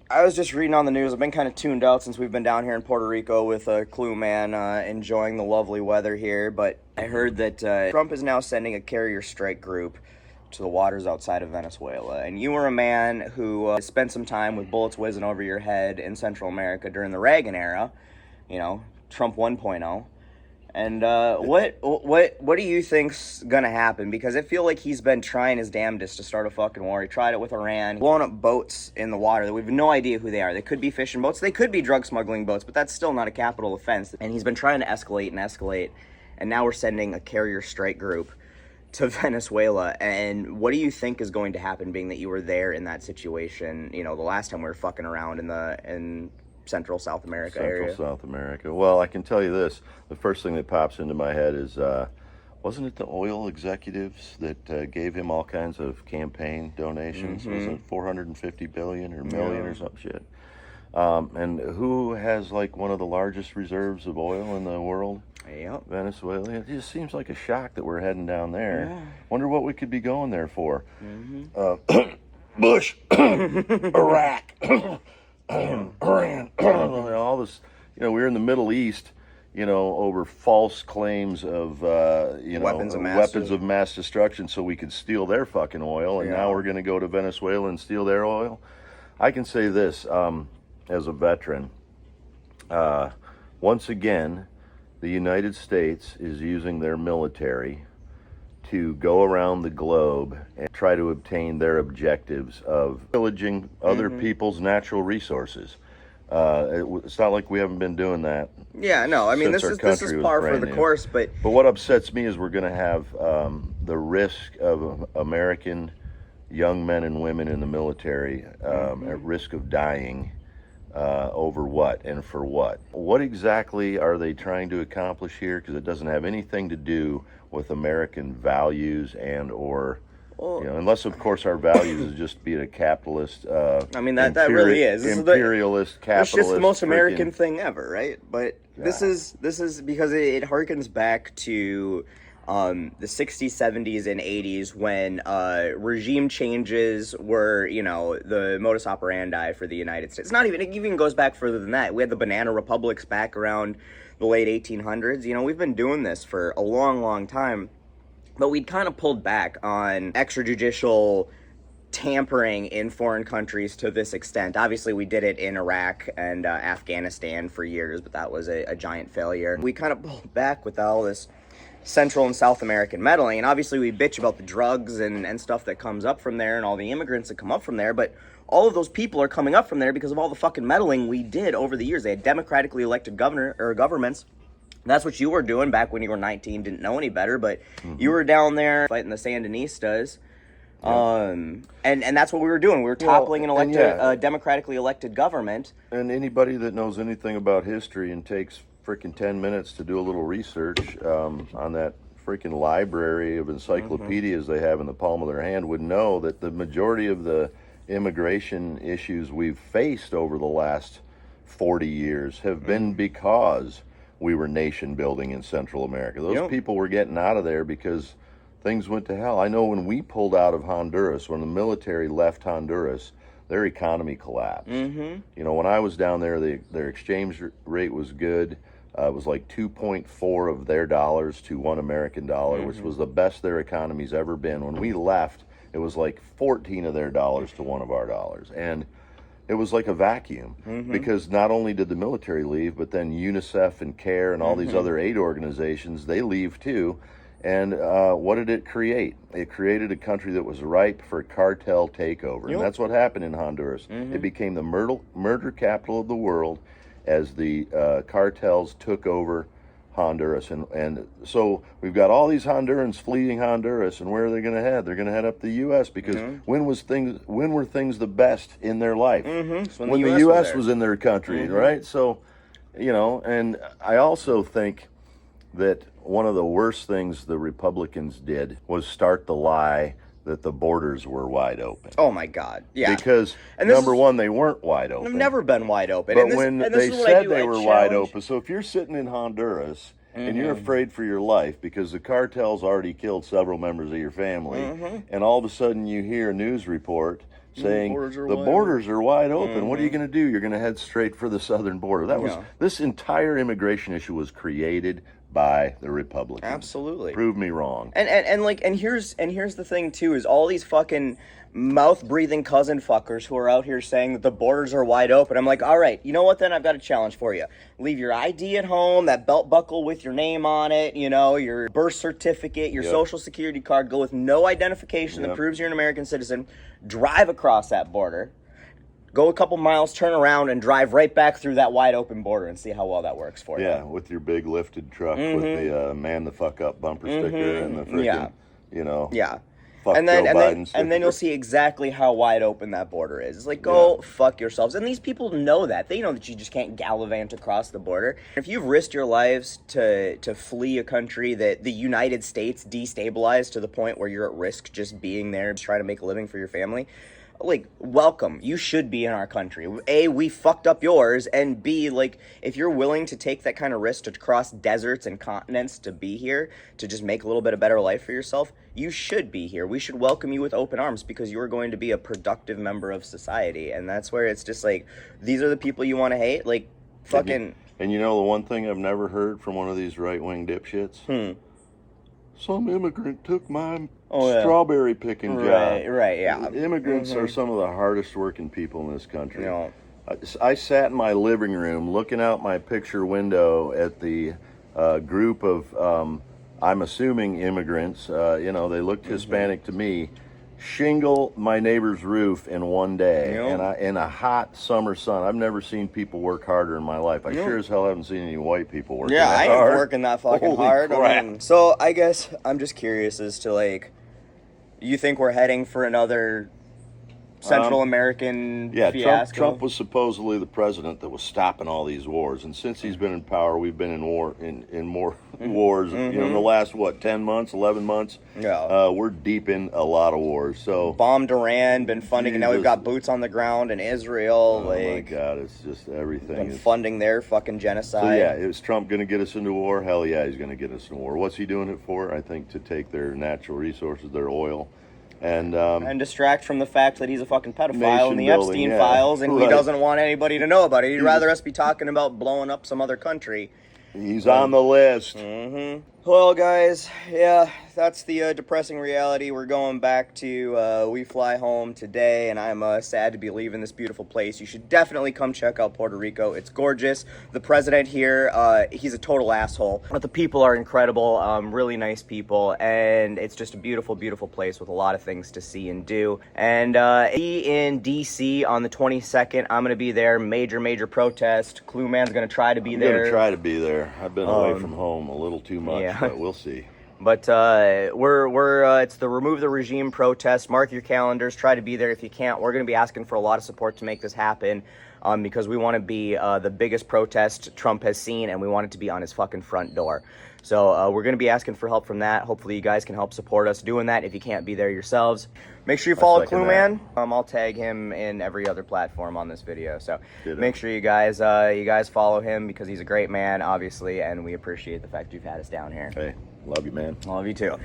I was just reading on the news. I've been kind of tuned out since we've been down here in Puerto Rico with Clue Man, enjoying the lovely weather here. But I heard that Trump is now sending a carrier strike group to the waters outside of Venezuela. And you were a man who spent some time with bullets whizzing over your head in Central America during the Reagan era, you know, Trump 1.0. And what do you think's gonna happen? Because I feel like he's been trying his damnedest to start a fucking war. He tried it with Iran, blowing up boats in the water that we have no idea who they are. They could be fishing boats, they could be drug smuggling boats, but that's still not a capital offense. And he's been trying to escalate, and now we're sending a carrier strike group to Venezuela. And what do you think is going to happen, being that you were there in that situation? You know, the last time we were fucking around in Central South America area. South America. Well, I can tell you this. The first thing that pops into my head is, wasn't it the oil executives that gave him all kinds of campaign donations? Mm-hmm. Wasn't it 450 billion or million or some shit? And who has like one of the largest reserves of oil in the world? Yep. Venezuela. It just seems like a shock that we're heading down there. Yeah. Wonder what we could be going there for. Mm-hmm. Bush, Iraq. Iran, all this, we're in the Middle East, over false claims of, weapons of mass destruction so we could steal their fucking oil, and now we're going to go to Venezuela and steal their oil. I can say this, as a veteran, once again, the United States is using their military to go around the globe and try to obtain their objectives of pillaging other people's natural resources. It's not like we haven't been doing that. Yeah, no, I mean, this is par for the course, but what upsets me is we're going to have the risk of American young men and women in the military at risk of dying over what and for what? What exactly are they trying to accomplish here? Because it doesn't have anything to do with American values or, unless of course our values is just being a capitalist. I mean, that really is. Imperialist, capitalist. It's just the most American thing ever, right? But this is because it harkens back to the 60s, 70s, and 80s when regime changes were, the modus operandi for the United States. It even goes back further than that. We had the banana republics back around the late 1800s. We've been doing this for a long, long time, but we'd kind of pulled back on extrajudicial tampering in foreign countries to this extent. Obviously, we did it in Iraq and Afghanistan for years, but that was a giant failure. We kind of pulled back with all this Central and South American meddling, and obviously we bitch about the drugs and stuff that comes up from there and all the immigrants that come up from there, but all of those people are coming up from there because of all the fucking meddling we did over the years. They had democratically elected governments. That's what you were doing back when you were 19, didn't know any better, but you were down there fighting the Sandinistas. And that's what we were doing. We were toppling a democratically elected government. And anybody that knows anything about history and takes freaking 10 minutes to do a little research on that freaking library of encyclopedias they have in the palm of their hand would know that the majority of the immigration issues we've faced over the last 40 years have been because we were nation building in Central America. Those people were getting out of there because things went to hell. I know when we pulled out of Honduras, when the military left Honduras, their economy collapsed. When I was down there, their exchange rate was good. It was like 2.4 of their dollars to $1 American dollar, which was the best their economy's ever been. When we left, it was like 14 of their dollars to $1 of our dollars. And it was like a vacuum because not only did the military leave, but then UNICEF and CARE and all these other aid organizations, they leave too. And what did it create? It created a country that was ripe for cartel takeover. And that's what happened in Honduras. It became the murder capital of the world as the cartels took over Honduras. And so we've got all these Hondurans fleeing Honduras, and where are they going to head? They're going to head up the U.S. because when were things the best in their life? When the U.S. was in their country, right? So, and I also think that one of the worst things the Republicans did was start the lie that the borders were wide open. Oh my God, yeah. Because number one, they weren't wide open. They've never been wide open. But when they said they were wide open, so if you're sitting in Honduras and you're afraid for your life because the cartel's already killed several members of your family, and all of a sudden you hear a news report saying the borders are wide open. What are you going to do? You're going to head straight for the southern border. That was this entire immigration issue was created by the Republicans. Absolutely. Prove me wrong. And here's the thing too, is all these fucking mouth-breathing cousin fuckers who are out here saying that the borders are wide open. I'm like, all right, you know what then? I've got a challenge for you. Leave your ID at home, that belt buckle with your name on it, you know, your birth certificate, your social security card. Go with no identification that proves you're an American citizen. Drive across that border. Go a couple miles, turn around, and drive right back through that wide open border and see how well that works for you. Yeah, with your big lifted truck with the man the fuck up bumper sticker and the freaking, you know. Yeah. Fuck and then Joe Biden sticker. and then you'll see exactly how wide open that border is. It's like, go fuck yourselves. And these people know that. They know that you just can't gallivant across the border. If you've risked your lives to flee a country that the United States destabilized to the point where you're at risk just being there to try to make a living for your family, like, welcome. You should be in our country. A, we fucked up yours, and B, like, if you're willing to take that kind of risk to cross deserts and continents to be here, to just make a little bit of better life for yourself, you should be here. We should welcome you with open arms because you're going to be a productive member of society. And that's where it's just like, these are the people you want to hate? Like, fucking... And you know the one thing I've never heard from one of these right-wing dipshits? Some immigrant took my strawberry picking job. Right, yeah. Immigrants are some of the hardest working people in this country. I sat in my living room looking out my picture window at the group of, I'm assuming immigrants, you know, they looked Hispanic to me, shingle my neighbor's roof in one day and in a hot summer sun. I've never seen people work harder in my life. I sure as hell haven't seen any white people working that hard. I ain't working that fucking hard. Crap. So I guess I'm just curious as to, like, you think we're heading for another Central American fiasco? Trump was supposedly the president that was stopping all these wars, and since he's been in power, we've been in more wars. You know, in the last 10 months, 11 months, we're deep in a lot of wars. So bombed Iran, been funding, and now we've got boots on the ground in Israel. Oh my God, it's just everything. Been funding their fucking genocide. So yeah, is Trump going to get us into war? Hell yeah, he's going to get us into war. What's he doing it for? I think to take their natural resources, their oil. And distract from the fact that he's a fucking pedophile in the Epstein files, and he doesn't want anybody to know about it. He'd rather us be talking about blowing up some other country. He's on the list. Well, guys, yeah, that's the depressing reality. We're going back to we fly home today, and I'm sad to be leaving this beautiful place. You should definitely come check out Puerto Rico. It's gorgeous. The president here, he's a total asshole, but the people are incredible, really nice people, and it's just a beautiful, beautiful place with a lot of things to see and do. And be in D.C. on the 22nd. I'm going to be there. Major protest. Clue Man's going to try to be there. I'm going to try to be there. I've been away from home a little too much, but we'll see. But we're it's the Remove the Regime protest. Mark your calendars. Try to be there if you can't. We're going to be asking for a lot of support to make this happen, because we want to be the biggest protest Trump has seen, and we want it to be on his fucking front door. So we're going to be asking for help from that. Hopefully you guys can help support us doing that if you can't be there yourselves. Make sure you follow Clue Man. I'll tag him in every other platform on this video. So make sure you guys follow him because he's a great man, obviously, and we appreciate the fact you've had us down here. Hey, love you, man. Love you too.